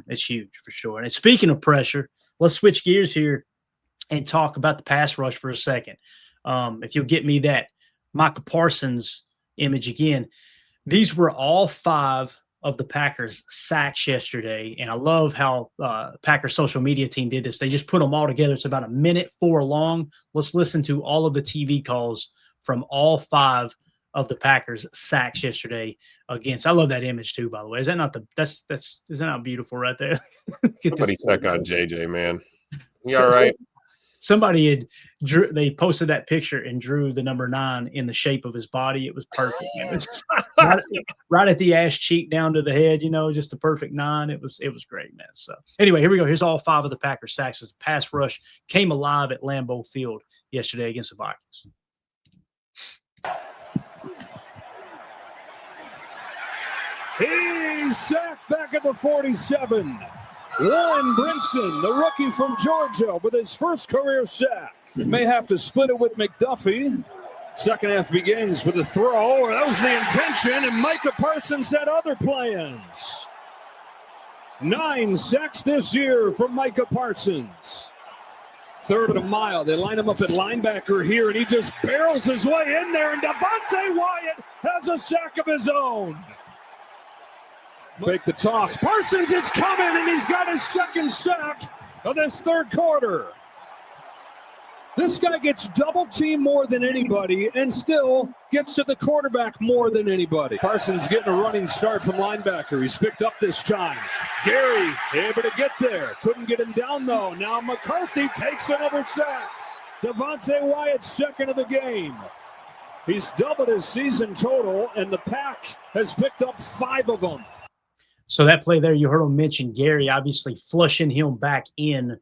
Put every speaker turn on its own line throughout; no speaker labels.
It's huge for sure. And speaking of pressure, let's switch gears here and talk about the pass rush for a second. If you'll get me that Micah Parsons image again, these were all 5 of the Packers sacks yesterday. And I love how Packers social media team did this. They just put them all together. It's about 1:04 long. Let's listen to all of the TV calls from all 5 of the Packers sacks yesterday against. I love that image too, by the way. Is that not is that not beautiful right there?
Somebody check on JJ, man. You all right?
Somebody they posted that picture and drew the number 9 in the shape of his body. It was perfect. It was right at the ass cheek down to the head, just the perfect 9. It was great, man. So anyway, here we go. Here's all 5 of the Packers sacks as the pass rush came alive at Lambeau Field yesterday against the Vikings.
He's sacked back at the 47. Warren Brinson, the rookie from Georgia, with his first career sack. May have to split it with McDuffie. Second half begins with a throw. That was the intention, and Micah Parsons had other plans. 9 sacks this year from Micah Parsons. Third and a mile. They line him up at linebacker here, and he just barrels his way in there, and Devontae Wyatt has a sack of his own. Fake the toss. Parsons is coming, and he's got his second sack of this third quarter. This guy gets double-teamed more than anybody and still gets to the quarterback more than anybody. Parsons getting a running start from linebacker. He's picked up this time. Gary able to get there. Couldn't get him down, though. Now McCarthy takes another sack. Devontae Wyatt's second of the game. He's doubled his season total, and the Pack has picked up 5 of them.
So that play there, you heard him mention Gary, obviously flushing him back in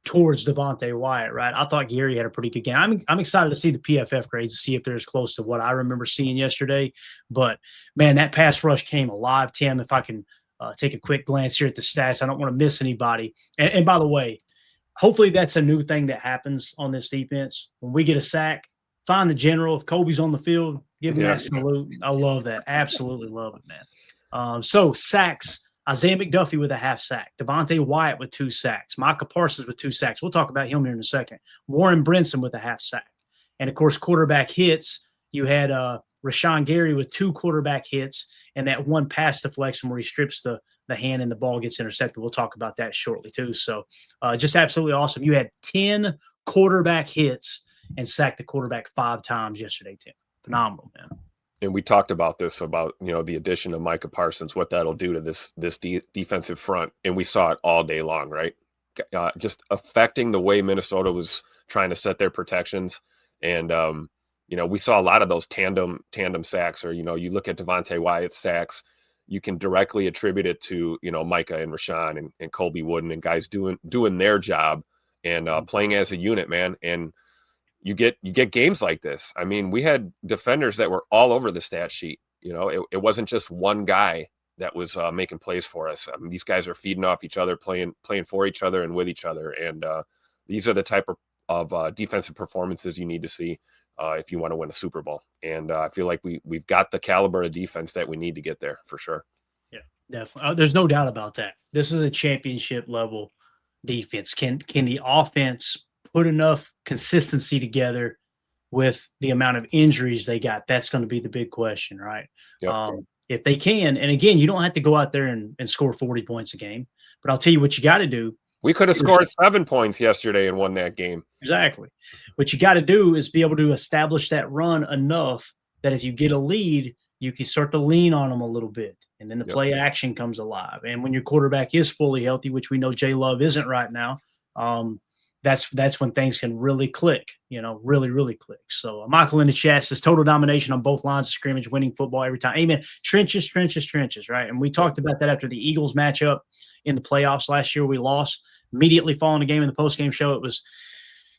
towards Devontae Wyatt, right? I thought Gary had a pretty good game. I'm excited to see the PFF grades, to see if they're as close to what I remember seeing yesterday. But, man, that pass rush came alive, Tim. If I can take a quick glance here at the stats, I don't want to miss anybody. And by the way, hopefully that's a new thing that happens on this defense. When we get a sack, find the general. If Kobe's on the field, give him that salute. I love that. Absolutely love it, man. So sacks, Isaiah McDuffie with a half sack, Devontae Wyatt with 2 sacks, Micah Parsons with 2 sacks. We'll talk about him here in a second. Warren Brinson with a half sack. And, of course, quarterback hits. You had Rashawn Gary with 2 quarterback hits and that 1 pass deflection where he strips the hand and the ball gets intercepted. We'll talk about that shortly too. So just absolutely awesome. You had 10 quarterback hits and sacked the quarterback 5 times yesterday, Tim. Phenomenal, man.
And we talked about this, about, the addition of Micah Parsons, what that'll do to this defensive front. And we saw it all day long, right? Just affecting the way Minnesota was trying to set their protections. And, we saw a lot of those tandem sacks, or, you look at Devontae Wyatt's sacks, you can directly attribute it to, Micah and Rashawn and Colby Wooden and guys doing their job and playing as a unit, man. And you get games like this. I mean, we had defenders that were all over the stat sheet. It wasn't just one guy that was making plays for us. I mean, these guys are feeding off each other, playing for each other and with each other. And these are the type of defensive performances you need to see if you want to win a Super Bowl. And I feel like we've got the caliber of defense that we need to get there for sure.
Yeah, definitely. There's no doubt about that. This is a championship level defense. Can the offense put enough consistency together with the amount of injuries they got? That's going to be the big question, right? Yep. If they can, and again, you don't have to go out there and score 40 points a game, but I'll tell you what you got to do.
We could have scored 7 points yesterday and won that game.
Exactly. What you got to do is be able to establish that run enough that if you get a lead, you can start to lean on them a little bit, and then the play action comes alive. And when your quarterback is fully healthy, which we know J Love isn't right now, that's when things can really click, really, really click. So Michael in the chat says total domination on both lines of scrimmage, winning football every time. Amen. Trenches, right? And we talked about that after the Eagles matchup in the playoffs last year. We lost, immediately following the game in the postgame show. It was,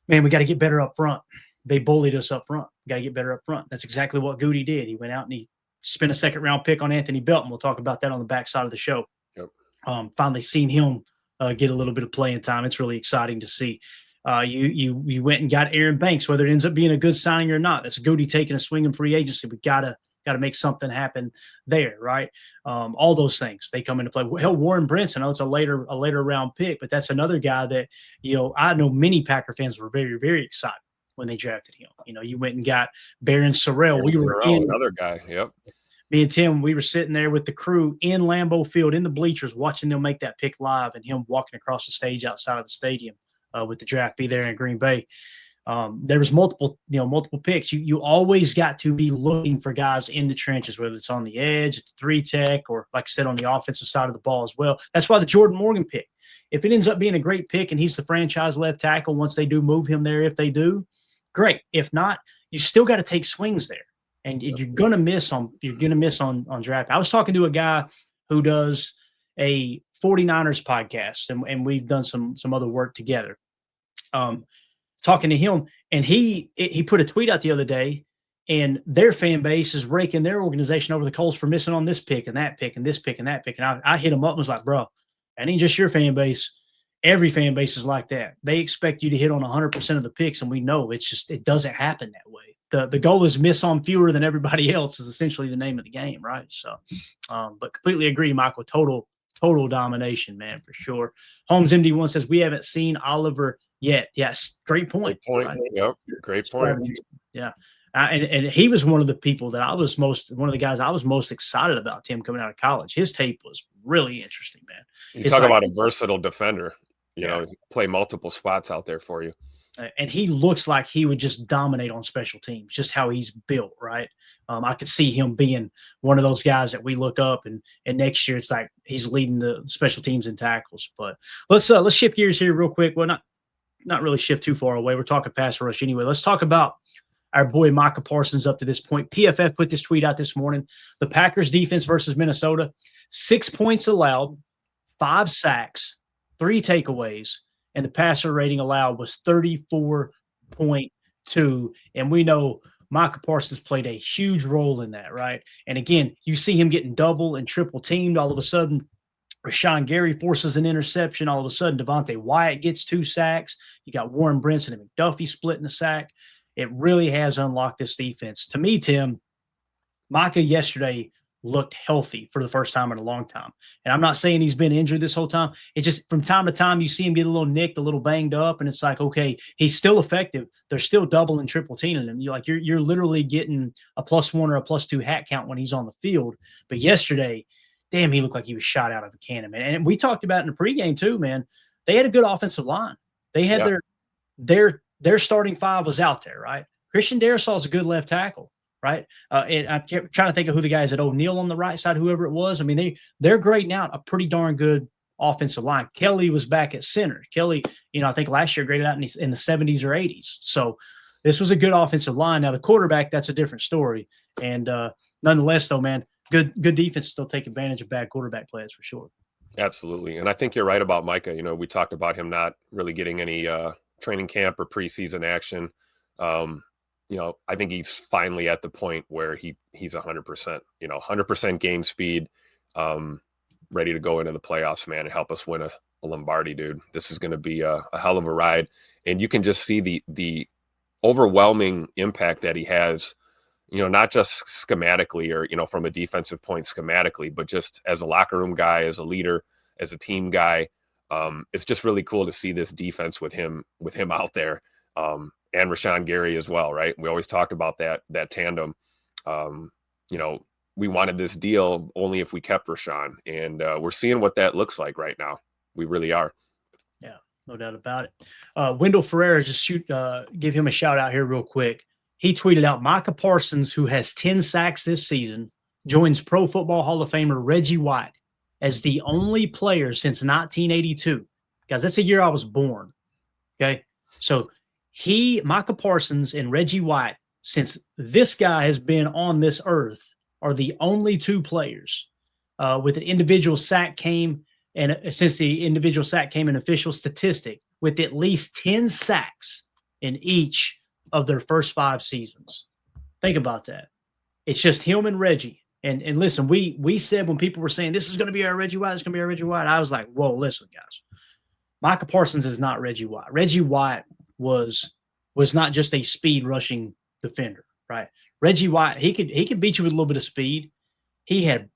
man, we got to get better up front. They bullied us up front. Got to get better up front. That's exactly what Goody did. He went out and he spent a second-round pick on Anthony Belton. We'll talk about that on the backside of the show. Yep. Finally seen him get a little bit of playing time. It's really exciting to see. You went and got Aaron Banks, whether it ends up being a good signing or not. That's Goody taking a swing in free agency. We gotta Got to make something happen there, right? All those things, they come into play. Hell, Warren Brinson, I know it's a later round pick, but that's another guy that, I know many Packer fans were very, very excited when they drafted him. You went and got Baron Sorrell.
Another guy. Yep.
Me and Tim, we were sitting there with the crew in Lambeau Field in the bleachers watching them make that pick live and him walking across the stage outside of the stadium with the draft be there in Green Bay. There was multiple picks. You always got to be looking for guys in the trenches, whether it's on the edge, at the 3 tech, or like I said, on the offensive side of the ball as well. That's why the Jordan Morgan pick, if it ends up being a great pick and he's the franchise left tackle once they do move him there, if they do, great. If not, you still got to take swings there. And you're gonna miss on draft. I was talking to a guy who does a 49ers podcast, and we've done some other work together. Talking to him, and he put a tweet out the other day, and their fan base is raking their organization over the coals for missing on this pick and that pick and this pick and that pick. And I hit him up and was like, bro, that ain't just your fan base. Every fan base is like that. They expect you to hit on 100% of the picks, and we know it doesn't happen that way. The goal is miss on fewer than everybody else is essentially the name of the game, right? So, but completely agree, Michael. Total domination, man, for sure. Holmes MD1 says we haven't seen Oliver yet. Yes, great point.
Right? Yep, great point.
Yeah, and he was one of the people that one of the guys I was most excited about. Tim coming out of college, his tape was really interesting, man.
You talk about a versatile defender. Play multiple spots out there for you.
And he looks like he would just dominate on special teams, just how he's built, right? I could see him being one of those guys that we look up, and next year it's like he's leading the special teams in tackles. But let's shift gears here real quick. Well, not really shift too far away. We're talking pass rush anyway. Let's talk about our boy Micah Parsons up to this point. PFF put this tweet out this morning. The Packers defense versus Minnesota, 6 points allowed, 5 sacks, 3 takeaways, and the passer rating allowed was 34.2. And we know Micah Parsons played a huge role in that, right? And again, you see him getting double and triple teamed. All of a sudden, Rashawn Gary forces an interception. All of a sudden, Devontae Wyatt gets 2 sacks. You got Warren Brinson and McDuffie splitting a sack. It really has unlocked this defense. To me, Tim, Micah yesterday looked healthy for the first time in a long time. And I'm not saying he's been injured this whole time. It's just from time to time you see him get a little nicked, a little banged up, and it's like, okay, he's still effective. They're still double and triple teaming him. You're literally getting a +1 or a +2 hat count when he's on the field. But yesterday, damn, he looked like he was shot out of a cannon, man. And we talked about in the pregame too, man. They had a good offensive line. They had their starting 5 was out there, right? Christian Darrisaw is a good left tackle. Right. And I'm trying to think of who the guys at O'Neal on the right side, whoever it was. I mean, they're grading out a pretty darn good offensive line. Kelly was back at center. Kelly, I think last year graded out in the 70s or 80s. So this was a good offensive line. Now the quarterback, that's a different story. And nonetheless, though, man, good defense still take advantage of bad quarterback plays for sure.
Absolutely. And I think you're right about Micah. We talked about him not really getting any training camp or preseason action. I think he's finally at the point where he's 100%, 100% game speed, ready to go into the playoffs, man, and help us win a Lombardi, dude. This is going to be a hell of a ride. And you can just see the overwhelming impact that he has, not just schematically or, from a defensive point schematically, but just as a locker room guy, as a leader, as a team guy. It's just really cool to see this defense with him out there. And Rashawn Gary as well, right? We always talked about that tandem. We wanted this deal only if we kept Rashawn, and we're seeing what that looks like right now. We really are.
Yeah, no doubt about it. Wendell Ferreira, just give him a shout out here real quick. He tweeted out Micah Parsons, who has 10 sacks this season, joins Pro Football Hall of Famer Reggie White as the only player since 1982. Guys, that's the year I was born. Okay, so Micah Parsons and Reggie White, since this guy has been on this earth, are the only 2 players with an individual sack came, and since the individual sack came an official statistic, with at least 10 sacks in each of their first 5 seasons. Think about that. It's just him and Reggie. And listen, we said when people were saying this is going to be our Reggie White, it's going to be our Reggie White, I was like, whoa, listen, guys. Micah Parsons is not Reggie White. Reggie White was not just a speed rushing defender, right? Reggie White, he could beat you with a little bit of speed. He had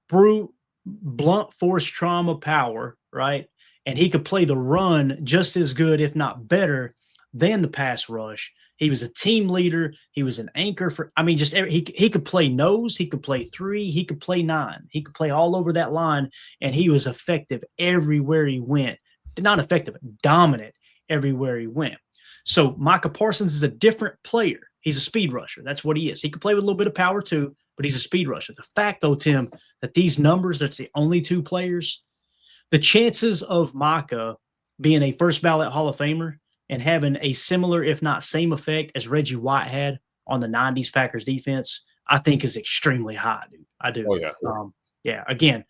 blunt force trauma power, right? And he could play the run just as good, if not better, than the pass rush. He was a team leader. He was an anchor for, I mean, he could play nose. He could play 3. He could play 9. He could play all over that line, and he was effective everywhere he went. Not effective, dominant everywhere he went. So Micah Parsons is a different player. He's a speed rusher. That's what he is. He can play with a little bit of power too, but he's a speed rusher. The fact, though, Tim, that these numbers, that's the only 2 players, the chances of Micah being a first ballot Hall of Famer and having a similar, if not same effect as Reggie White had on the 90s Packers defense, I think is extremely high, dude. I do.
Oh, yeah.
Yeah. Again,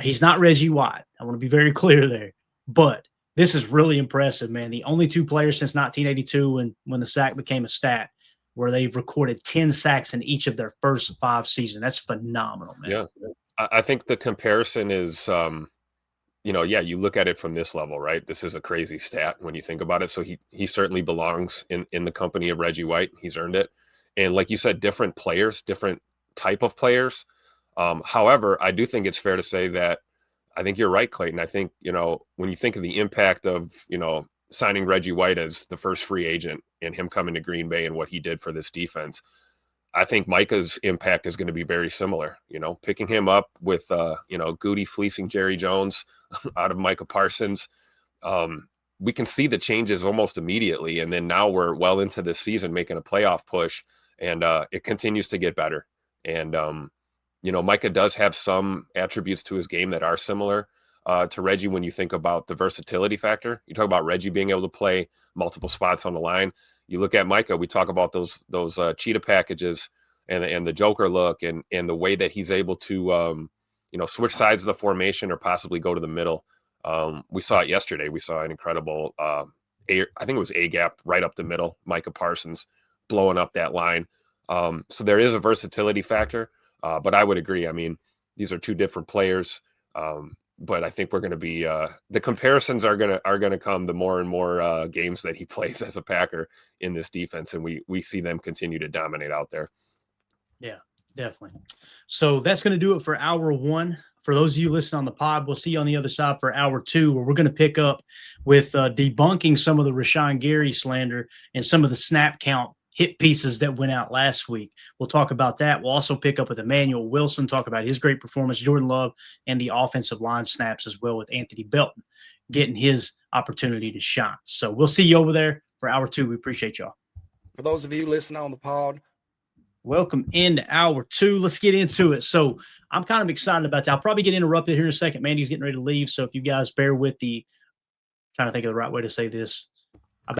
he's not Reggie White. I want to be very clear there. But this is really impressive, man. The only 2 players since 1982 when the sack became a stat where they've recorded 10 sacks in each of their first 5 seasons. That's phenomenal, man.
Yeah. I think the comparison is, you look at it from this level, right? This is a crazy stat when you think about it. So he certainly belongs in the company of Reggie White. He's earned it. And like you said, different players, different type of players. However, I do think it's fair to say that I think you're right, Clayton. I think, when you think of the impact of, signing Reggie White as the first free agent and him coming to Green Bay and what he did for this defense, I think Micah's impact is going to be very similar. Picking him up with, Goody fleecing Jerry Jones out of Micah Parsons. We can see the changes almost immediately. And then now we're well into this season making a playoff push, and it continues to get better. And, Micah does have some attributes to his game that are similar to Reggie when you think about the versatility factor. You talk about Reggie being able to play multiple spots on the line. You look at Micah, we talk about those cheetah packages and the Joker look and the way that he's able to, switch sides of the formation or possibly go to the middle. We saw it yesterday. We saw an incredible, I think it was A-gap right up the middle, Micah Parsons blowing up that line. So there is a versatility factor, but I would agree. I mean, these are 2 different players. But I think we're going to be the comparisons are going to come the more and more games that he plays as a Packer in this defense, and we see them continue to dominate out there.
Yeah, definitely. So that's going to do it for hour 1. For those of you listening on the pod, we'll see you on the other side for hour 2, where we're going to pick up with debunking some of the Rashawn Gary slander and some of the snap count hit pieces that went out last week. We'll talk about that. We'll also pick up with Emmanuel Wilson, talk about his great performance, Jordan Love, and the offensive line snaps as well with Anthony Belton getting his opportunity to shine. So we'll see you over there for hour 2. We appreciate y'all.
For those of you listening on the pod,
welcome into hour 2. Let's get into it. So I'm kind of excited about that. I'll probably get interrupted here in a second. Mandy's getting ready to leave. So if you guys bear with trying to think of the right way to say this.